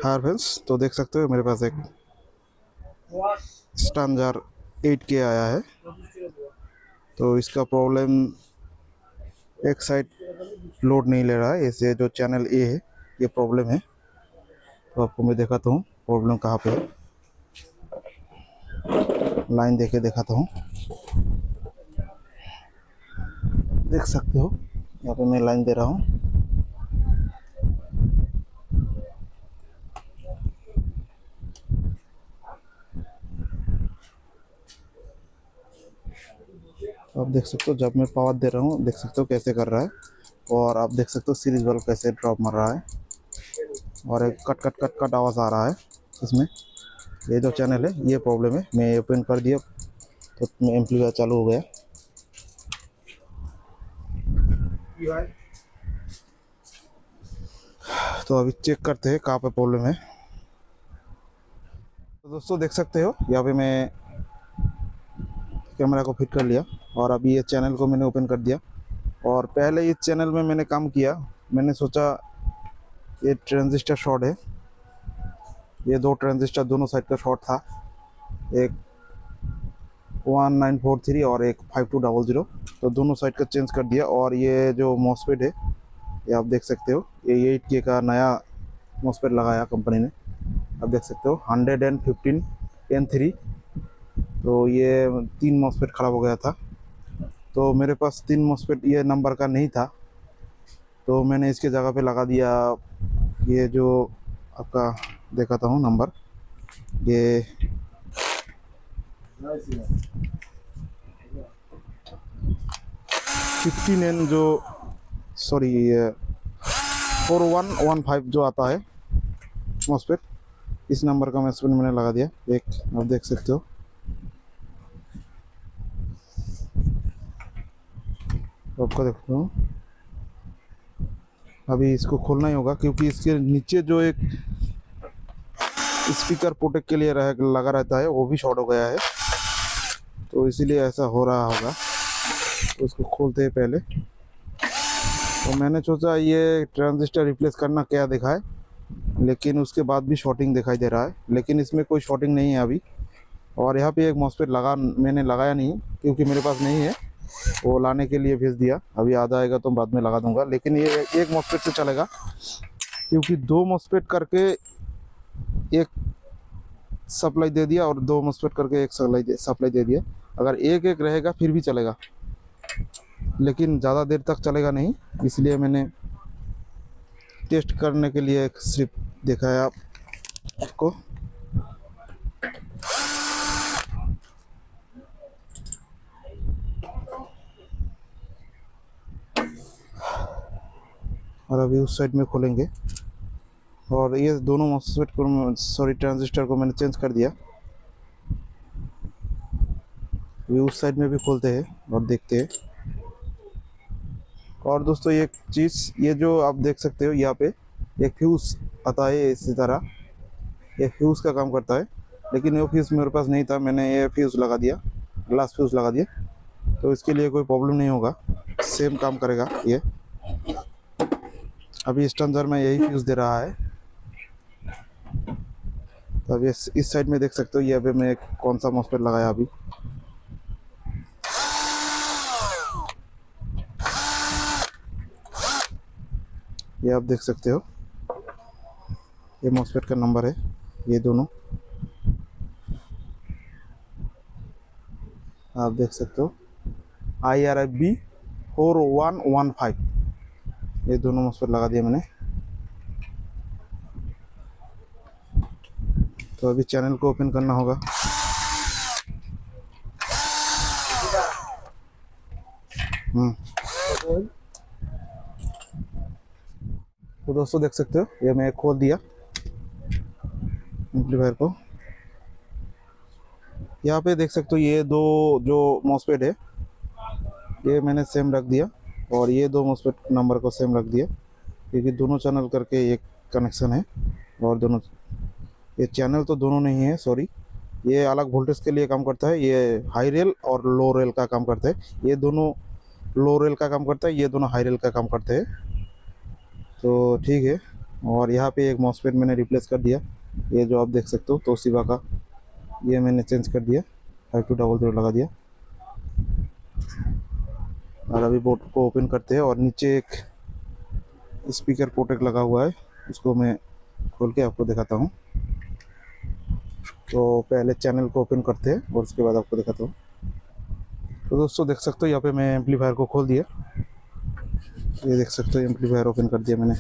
हाँ फ्रेंड्स, तो देख सकते हो मेरे पास एक स्टैंडर्ड 8K आया है। तो इसका प्रॉब्लम एक साइड लोड नहीं ले रहा है, ऐसे जो चैनल ए है ये प्रॉब्लम है। तो आपको मैं दिखाता हूँ प्रॉब्लम कहाँ पे है। लाइन देके दिखाता हूँ, देख सकते हो यहाँ पे मैं लाइन दे रहा हूँ। आप देख सकते हो जब मैं पावर दे रहा हूँ, देख सकते हो कैसे कर रहा है। और आप देख सकते हो सीरीज बल्ब कैसे ड्रॉप मार रहा है और एक कट कट कट कट आवाज़ आ रहा है इसमें। ये जो चैनल है ये प्रॉब्लम है। मैं ओपन कर दिया तो एम्पलीफायर चालू हो गया। तो अभी चेक करते हैं कहाँ पे प्रॉब्लम है। तो दोस्तों देख सकते हो यहाँ पे मैं कैमरा को फिट कर लिया और अभी ये चैनल को मैंने ओपन कर दिया। और पहले इस चैनल में मैंने काम किया, मैंने सोचा ये ट्रांजिस्टर शॉर्ट है। ये दो ट्रांजिस्टर दोनों साइड का शॉर्ट था, एक 1943 और एक 5200। तो दोनों साइड का चेंज कर दिया। और ये जो मॉसफेट है ये आप देख सकते हो, ये 8K का नया मॉसफेट लगाया कंपनी ने। आप देख सकते हो 115 N3। तो ये 3 मॉसफेट ख़राब हो गया था, तो मेरे पास 3 मॉसफेट ये नंबर का नहीं था, तो मैंने इसके जगह पे लगा दिया ये जो आपका दिखाता हूँ नंबर। ये 15N जो सॉरी 4115 जो आता है मॉसफेट, इस नंबर का मॉसफेट मैंने लगा दिया एक। आप देख सकते हो आपको देखता हूँ। अभी इसको खोलना ही होगा क्योंकि इसके नीचे जो एक स्पीकर प्रोटेक्ट के लिए लगा रहता है वो भी शॉर्ट हो गया है, तो इसीलिए ऐसा हो रहा होगा। तो इसको खोलते हैं पहले। तो मैंने सोचा ये ट्रांजिस्टर रिप्लेस करना क्या दिखाए, लेकिन उसके बाद भी शॉर्टिंग दिखाई दे रहा है, लेकिन इसमें कोई शॉर्टिंग नहीं है अभी। और यहाँ पे एक मॉसफेट मैंने लगाया नहीं क्योंकि मेरे पास नहीं है, वो लाने के लिए भेज दिया। अभी आधा आएगा तो बाद में लगा दूंगा, लेकिन ये एक मॉसफेट से चलेगा क्योंकि 2 मॉसफेट करके एक सप्लाई दे दिया और 2 मॉसफेट करके एक सप्लाई दे दिया। अगर एक एक रहेगा फिर भी चलेगा, लेकिन ज़्यादा देर तक चलेगा नहीं, इसलिए मैंने टेस्ट करने के लिए सिर्फ दिखाया आपको। और अभी उस साइड में खोलेंगे और ये दोनों मॉसफेट को सॉरी ट्रांजिस्टर को मैंने चेंज कर दिया। अभी उस साइड में भी खोलते हैं और देखते हैं। और दोस्तों एक चीज़, ये जो आप देख सकते हो यहाँ पे एक फ्यूज़ आता है इसी तरह, ये फ्यूज़ का काम करता है, लेकिन ये फ्यूज़ मेरे पास नहीं था, मैंने ये फ्यूज़ लगा दिया, ग्लास फ्यूज़ लगा दिया। तो इसके लिए कोई प्रॉब्लम नहीं होगा, सेम काम करेगा ये। अभी स्टैंडर्ड में यही फ्यूज़ दे रहा है। तो अभी इस साइड में देख सकते हो ये अभी मैं कौन सा मॉसफेट लगाया अभी। ये आप देख सकते हो ये मॉसफेट का नंबर है, ये दोनों आप देख सकते हो IRIB 4115। ये दोनों मॉसफेट लगा दिया मैंने। तो अभी चैनल को ओपन करना होगा। तो दोस्तों देख सकते हो ये मैं खोल दिया एम्पलीफायर को। यहाँ पे देख सकते हो ये दो जो मॉसफेट है ये मैंने सेम रख दिया, और ये 2 मॉसफेट नंबर को सेम रख दिया क्योंकि दोनों चैनल करके एक कनेक्शन है। और दोनों ये चैनल तो दोनों नहीं है, सॉरी, ये अलग वोल्टेज के लिए काम करता है। ये हाई रेल और लो रेल का काम करता है, ये दोनों लो रेल का काम करता है, ये दोनों हाई रेल का काम करते हैं। तो ठीक है, और यहाँ पे एक मॉसफेट मैंने रिप्लेस कर दिया, ये जो आप देख सकते हो तोशिबा का, ये मैंने चेंज कर दिया, 5200 लगा दिया। और अभी बोर्ड को ओपन करते हैं और नीचे एक स्पीकर पोर्ट लगा हुआ है, उसको मैं खोल के आपको दिखाता हूँ। तो पहले चैनल को ओपन करते हैं और उसके बाद आपको दिखाता हूँ। तो दोस्तों देख सकते हो यहाँ पे मैं एम्पलीफायर को खोल दिया, ये देख सकते हो एम्पलीफायर ओपन कर दिया मैंने,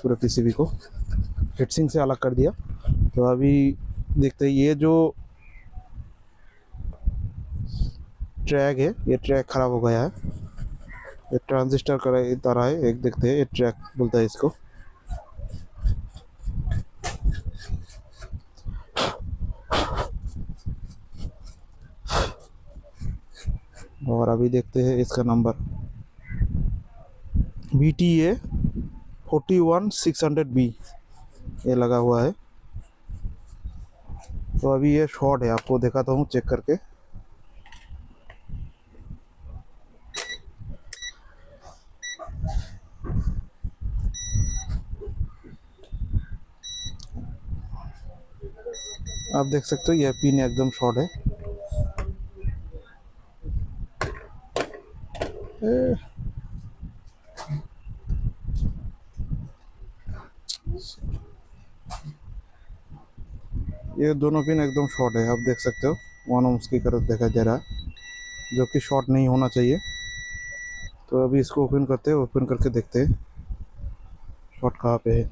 पूरे पीसीबी को हिटसिंग से अलग कर दिया। तो अभी देखते हैं ये जो ट्रैक है, ये ट्रैक ख़राब हो गया है, ये ट्रांजिस्टर का तरह है एक, देखते हैं ये ट्रैक बोलता है इसको। और अभी देखते हैं इसका नंबर BTA 41600B ये लगा हुआ है। तो अभी ये शॉर्ट है, आपको दिखाता हूँ चेक करके। आप देख सकते हो यह पिन एकदम शॉर्ट है। ये दोनों पिन एकदम शॉर्ट है, आप देख सकते हो 1 ohms की तरफ दिखाई दे रहा है, जो कि शॉर्ट नहीं होना चाहिए। तो अभी इसको ओपन करते हैं, ओपन करके देखते हैं शॉर्ट कहाँ पे है।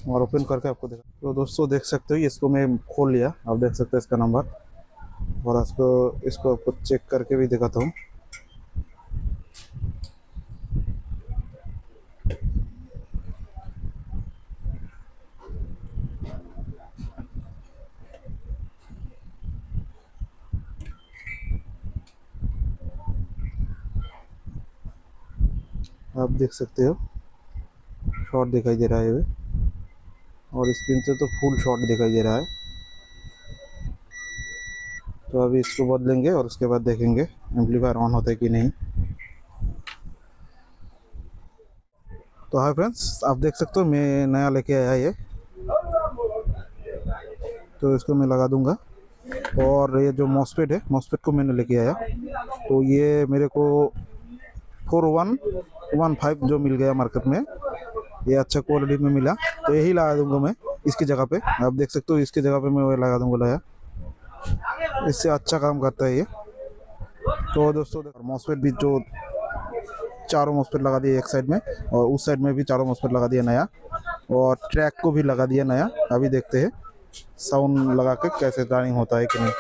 और ओपन करके आपको देखा, तो दोस्तों देख सकते हो इसको मैं खोल लिया, आप देख सकते हो इसका नंबर। और इसको आपको चेक करके भी दिखाता हूँ। आप देख सकते हो शॉर्ट दिखाई दे रहा है ये, और इस पिन से तो फुल शॉर्ट दिखाई दे रहा है। तो अभी इसको बदलेंगे और उसके बाद देखेंगे एम्पलीफायर ऑन होता है कि नहीं। तो हाय फ्रेंड्स, आप देख सकते हो मैं नया लेके आया ये, तो इसको मैं लगा दूंगा। और ये जो मॉसफेट है, मॉसफेट को मैंने लेके आया, तो ये मेरे को 4115 जो मिल गया मार्केट में, ये अच्छा क्वालिटी में मिला, तो यही लगा दूंगा मैं इसकी जगह पे। आप देख सकते हो इसकी जगह पे मैं वही लगा दूंगा, लाया, इससे अच्छा काम करता है ये। तो दोस्तों मॉसफेट भी जो चारों मॉसफेट लगा दिए एक साइड में, और उस साइड में भी चारों मॉसफेट लगा दिया नया, और ट्रैक को भी लगा दिया नया। अभी देखते हैं साउंड लगा के कैसे रनिंग होता है कि नहीं।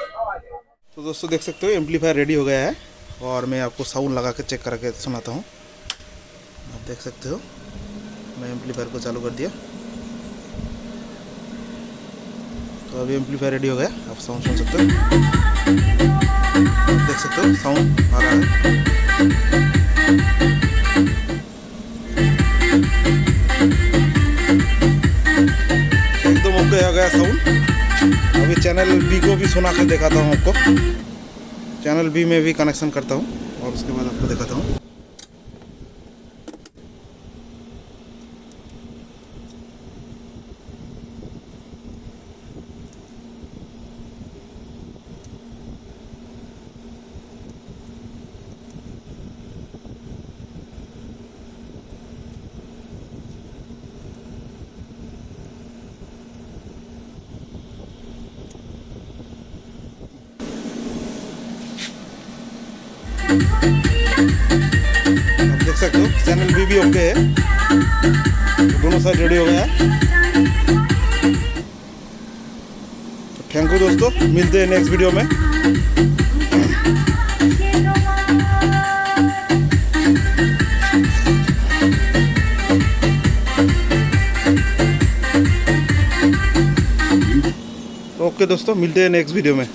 तो दोस्तों देख सकते हो एम्पलीफायर रेडी हो गया है, और मैं आपको साउंड लगा के चेक करके सुनाता हूँ। आप देख सकते हो मैं एम्पलीफायर को चालू कर दिया, तो अभी एम्पलीफायर रेडी हो गया, आप साउंड सुन सकते हो। आप देख सकते हो साउंड आ रहा है। एकदम ओके हो गया साउंड। अभी चैनल B को भी सुना के दिखाता हूँ आपको, चैनल B में भी कनेक्शन करता हूँ और उसके बाद आपको दिखाता हूँ। आप देख सकते हो चैनल B भी ओके है, दोनों साइड रेडी हो गया है। तो थैंक यू दोस्तों, मिलते हैं नेक्स्ट वीडियो में। ओके दोस्तों, मिलते हैं नेक्स्ट वीडियो में।